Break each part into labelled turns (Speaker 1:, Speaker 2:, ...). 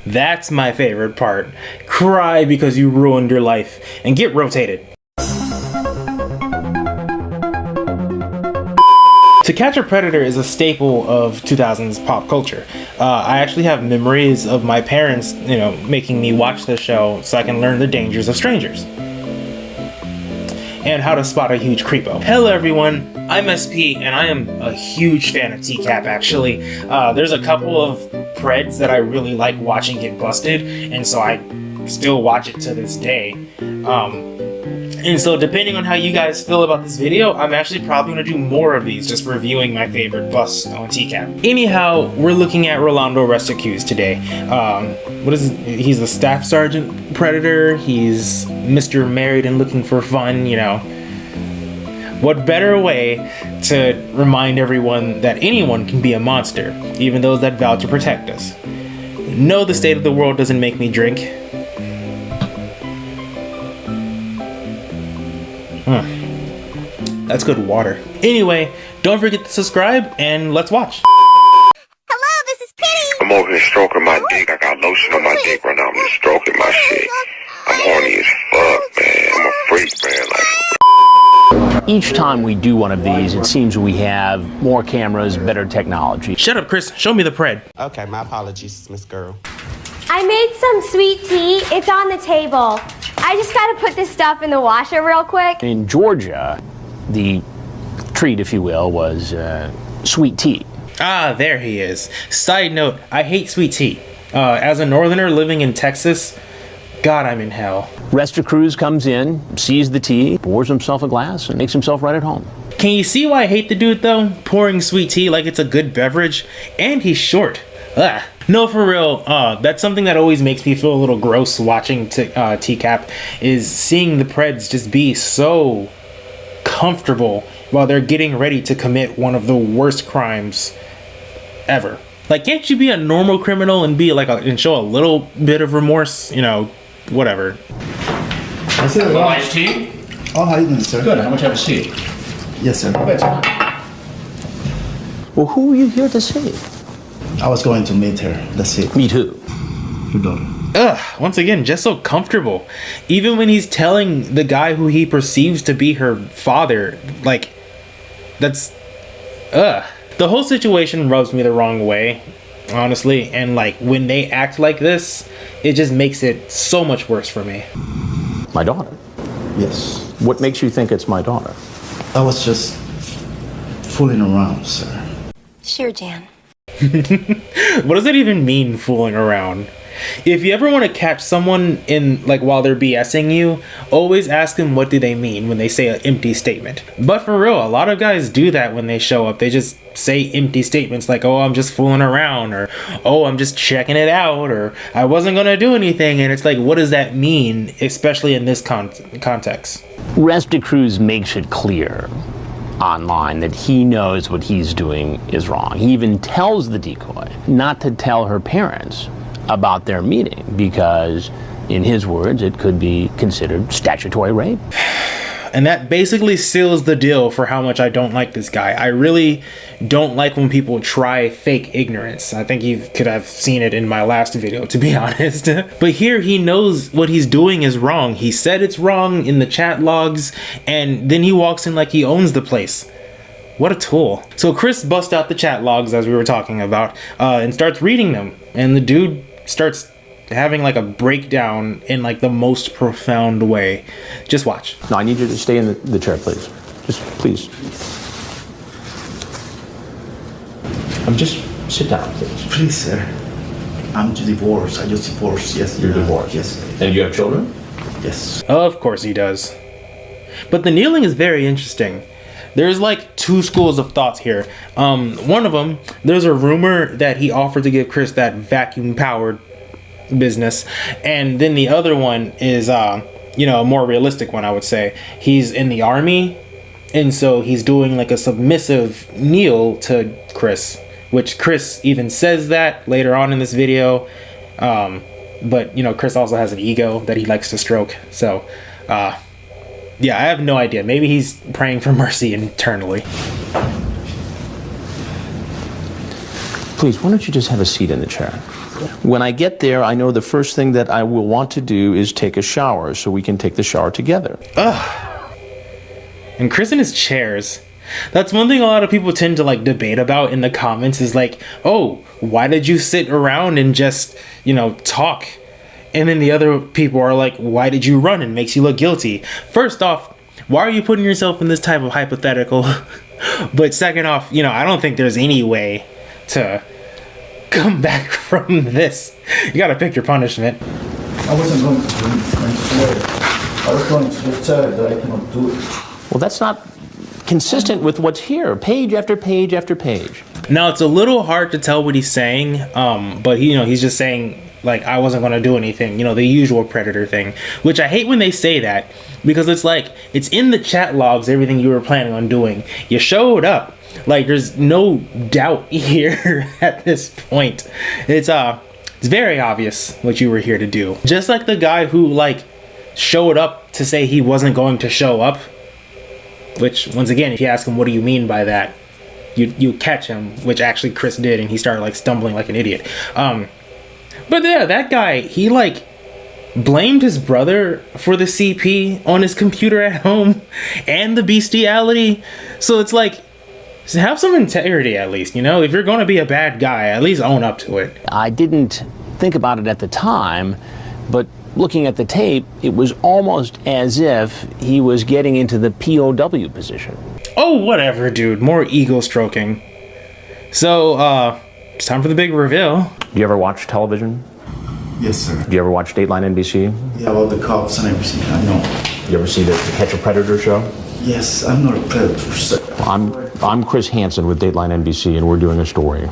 Speaker 1: That's my favorite part. Cry because you ruined your life and get rotated. To Catch a Predator is a staple of 2000s pop culture. I actually have memories of my parents, making me watch the show so I can learn the dangers of strangers and how to spot a huge creepo. Hello everyone, I'm SP and I am a huge fan of TCAP actually. There's a couple of Preds that I really like watching get busted, and so I still watch it to this day. And so depending on how you guys feel about this video, I'm actually probably going to do more of these, just reviewing my favorite busts on TCAP. Anyhow, we're looking at Rolando Resticuse today. He's the Staff Sergeant Predator. He's Mr. Married and Looking for Fun, What better way to remind everyone that anyone can be a monster, even those that vow to protect us. No, the state of the world doesn't make me drink. That's good water. Anyway, don't forget to subscribe and let's watch.
Speaker 2: Hello, this is Kitty.
Speaker 3: I'm over here stroking my dick. I got lotion on my dick right now. I'm just stroking my shit. I'm horny as fuck, man. I'm a freak, man.
Speaker 4: Each time we do one of these, it seems we have more cameras, better technology.
Speaker 1: Shut up, Chris. Show me the Pred.
Speaker 5: Okay, my apologies, Miss Girl.
Speaker 2: I made some sweet tea. It's on the table. I just gotta put this stuff in the washer real quick.
Speaker 4: In Georgia, the treat, if you will, was sweet tea.
Speaker 1: Ah, there he is. Side note, I hate sweet tea. As a northerner living in Texas, God, I'm in hell.
Speaker 4: Resticuse comes in, sees the tea, pours himself a glass, and makes himself right at home.
Speaker 1: Can you see why I hate the dude though? Pouring sweet tea like it's a good beverage, and he's short. Ugh. No, for real, that's something that always makes me feel a little gross watching TCAP, is seeing the Preds just be so comfortable while they're getting ready to commit one of the worst crimes ever. Like, can't you be a normal criminal and be like and show a little bit of remorse? Whatever.
Speaker 6: That's it.
Speaker 7: Well, iced tea?
Speaker 6: Oh, how you doing, sir?
Speaker 7: Good. How much have a seat?
Speaker 6: Yes, sir.
Speaker 4: Well, who are you here to see?
Speaker 6: I was going to meet her. That's it.
Speaker 4: Meet who?
Speaker 6: Your daughter.
Speaker 1: Ugh, once again, just so comfortable. Even when he's telling the guy who he perceives to be her father, that's... Ugh. The whole situation rubs me the wrong way, honestly, and when they act like this, it just makes it so much worse for me.
Speaker 4: My daughter?
Speaker 6: Yes.
Speaker 4: What makes you think it's my daughter?
Speaker 6: I was just fooling around, sir.
Speaker 2: Sure, Jan.
Speaker 1: What does that even mean, fooling around? If you ever want to catch someone in while they're BSing you, always ask them what do they mean when they say an empty statement. But for real, a lot of guys do that when they show up. They just say empty statements like, oh, I'm just fooling around, or oh, I'm just checking it out, or I wasn't gonna do anything. And it's like, what does that mean, especially in this context?
Speaker 4: Resticuse makes it clear online that he knows what he's doing is wrong. He even tells the decoy not to tell her parents about their meeting because, in his words, it could be considered statutory rape.
Speaker 1: And that basically seals the deal for how much I don't like this guy. I really don't like when people try fake ignorance. I think you could have seen it in my last video, to be honest. But here he knows what he's doing is wrong. He said it's wrong in the chat logs, and then he walks in like he owns the place. What a tool. So Chris busts out the chat logs, as we were talking about, and starts reading them. And the dude starts having a breakdown in the most profound way. Just watch.
Speaker 4: No, I need you to stay in the chair, please. Just please. Just sit down, please.
Speaker 6: Please, sir. I'm divorced. I just divorced yesterday.
Speaker 4: You're divorced?
Speaker 6: Yes.
Speaker 4: And you have children?
Speaker 6: Yes.
Speaker 1: Of course he does. But the kneeling is very interesting. There's two schools of thoughts here. One of them, there's a rumor that he offered to give Chris that vacuum powered business, and then the other one is a more realistic one, I would say. He's in the army, and so he's doing a submissive kneel to Chris, which Chris even says that later on in this video. But Chris also has an ego that he likes to stroke, so yeah, I have no idea. Maybe he's praying for mercy internally.
Speaker 4: Please, why don't you just have a seat in the chair? When I get there, I know the first thing that I will want to do is take a shower, so we can take the shower together.
Speaker 1: Ugh. And Chris in his chairs. That's one thing a lot of people tend to like debate about in the comments is like, oh, why did you sit around and just, talk? And then the other people are like, why did you run? It makes you look guilty. First off, why are you putting yourself in this type of hypothetical? But second off, I don't think there's any way to come back from this. You gotta pick your punishment.
Speaker 6: I wasn't going to do it, I swear. I was going to just tell her that I cannot do it.
Speaker 4: Well, that's not consistent with what's here, page after page after page.
Speaker 1: Now, it's a little hard to tell what he's saying, but he's just saying, like, I wasn't going to do anything, the usual Predator thing, which I hate when they say that, because it's like, it's in the chat logs, everything you were planning on doing. You showed up. Like, there's no doubt here at this point. It's very obvious what you were here to do. Just like the guy who, like, showed up to say he wasn't going to show up, which, once again, if you ask him, what do you mean by that? You catch him, which actually Chris did, and he started, like, stumbling like an idiot. But yeah, that guy, he, like, blamed his brother for the CP on his computer at home and the bestiality. So it's like, have some integrity at least, If you're going to be a bad guy, at least own up to it.
Speaker 4: I didn't think about it at the time, but looking at the tape, it was almost as if he was getting into the POW position.
Speaker 1: Oh, whatever, dude. More ego stroking. So, it's time for the big reveal.
Speaker 4: Do you ever watch television?
Speaker 6: Yes, sir.
Speaker 4: Do you ever watch Dateline NBC?
Speaker 6: Yeah, about the cops and everything, I know.
Speaker 4: You ever see the Catch a Predator show?
Speaker 6: Yes, I'm not a predator, sir.
Speaker 4: I'm Chris Hansen with Dateline NBC, and we're doing a story.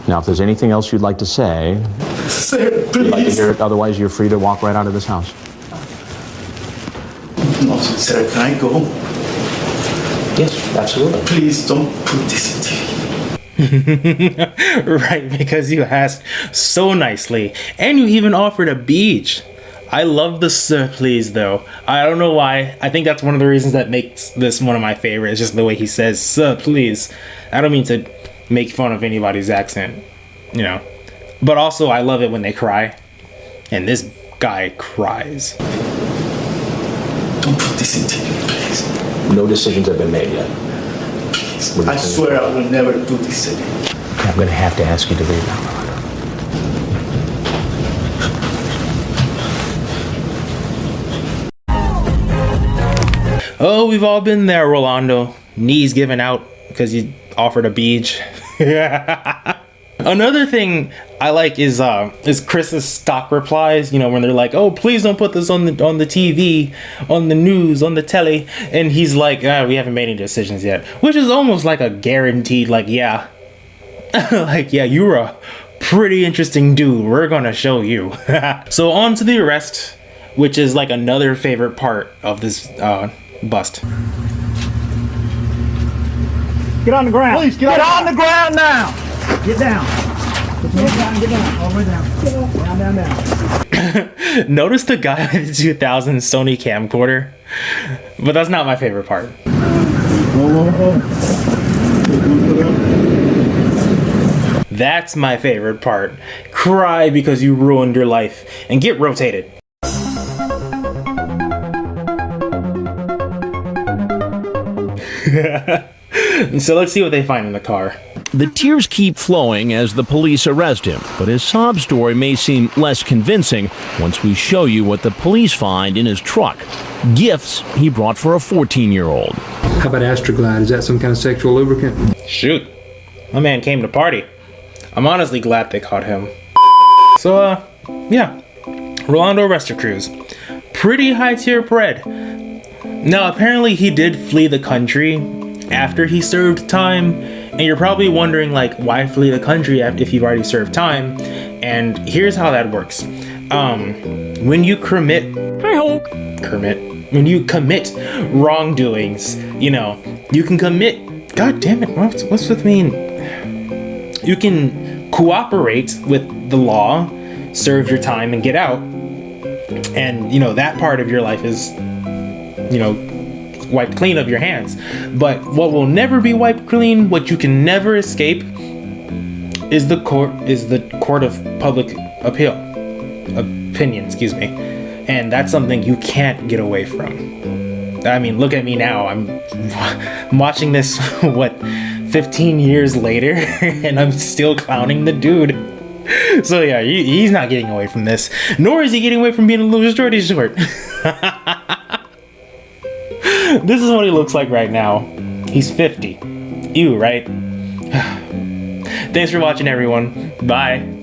Speaker 4: Now, if there's anything else you'd like to say,
Speaker 6: Sir,
Speaker 4: I'd like to
Speaker 6: please.
Speaker 4: hear it. Otherwise, you're free to walk right out of this house.
Speaker 6: No, sir, can I go?
Speaker 4: Yes, absolutely.
Speaker 6: Please don't put this in TV.
Speaker 1: Right, because you asked so nicely. And you even offered a beach. I love the "sir, please," though. I don't know why. I think that's one of the reasons that makes this one of my favorites. Just the way he says "sir, please." I don't mean to make fun of anybody's accent, But also, I love it when they cry. And this guy cries.
Speaker 6: Don't put this in TV, please.
Speaker 4: No decisions have been made yet.
Speaker 6: Please. I swear I will never do this again.
Speaker 4: Okay, I'm going to have to ask you to leave now.
Speaker 1: Oh, we've all been there, Rolando. Knees giving out because you offered a beach. Another thing I like is Chris's stock replies, when they're like, oh, please don't put this on the TV, on the news, on the telly. And he's like, we haven't made any decisions yet. Which is almost like a guaranteed, like, yeah. Like, yeah, you're a pretty interesting dude. We're gonna show you. So on to the arrest, which is like another favorite part of this bust.
Speaker 7: Get on the ground. Please get on the ground now. Get down. Get down. All the way down. Down.
Speaker 1: Notice the guy with the 2000 Sony camcorder, but that's not my favorite part. That's my favorite part. Cry because you ruined your life and get rotated. So let's see what they find in the car.
Speaker 8: The tears keep flowing as the police arrest him, but his sob story may seem less convincing once we show you what the police find in his truck. Gifts he brought for a 14-year-old.
Speaker 9: How about Astroglide? Is that some kind of sexual lubricant?
Speaker 1: Shoot. My man came to party. I'm honestly glad they caught him. So, yeah. Rolando Arrestor Cruz. Pretty high tier pred. Now, apparently he did flee the country after he served time. And you're probably wondering, like, why flee the country if you've already served time? And here's how that works. When you when you commit wrongdoings, you can commit, god damn it, what's with me? You can cooperate with the law, serve your time, and get out. And, that part of your life is, wiped clean of your hands. But what will never be wiped clean, what you can never escape, is the court of public opinion, excuse me. And that's something you can't get away from. I mean, look at me now. I'm watching this, 15 years later, and I'm still clowning the dude. So yeah, he's not getting away from this. Nor is he getting away from being a little shorty short. This is what he looks like right now. He's 50. Ew, right? Thanks for watching, everyone. Bye.